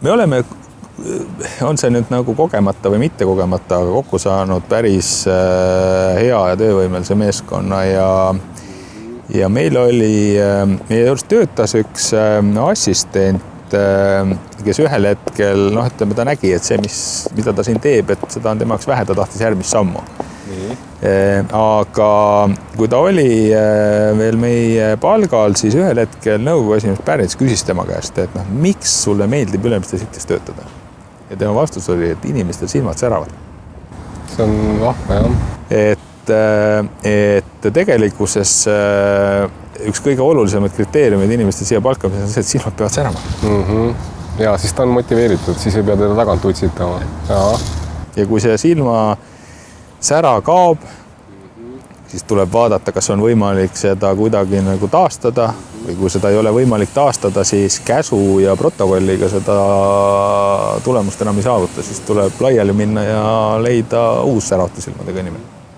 me oleme, on see nüüd nagu kogemata või mitte kogemata, aga kokku saanud päris hea ja töövõimelise meeskonna ja meil oli, meie juures töötas üks assistent, kes ühel hetkel, ütleme, ta nägi, et see, mida ta siin teeb, et seda on temaks vähe, ta tahtis järgmist sammu. Aga kui ta oli veel meie palgal, siis ühel hetkel nõukogu esimees päris küsis tema käest, et miks sulle meeldib ülemiste sittes töötada? Ja tema vastus oli, et inimestel silmad säravad. See on vahva, jah. Et tegelikkuses üks kõige olulisemaid kriteeriumid inimeste siia palkamisel on see, et silmad peavad särama. Ja siis ta on motiveeritud, siis ei pea teda tagant utsitama. Ja kui see silma sära kaob, siis tuleb vaadata, kas on võimalik seda kuidagi nagu taastada või kui seda ei ole võimalik taastada, siis käsu ja protokolliga seda tulemust enam ei saavuta, siis tuleb laiali minna ja leida uus säravates silmadega inimene.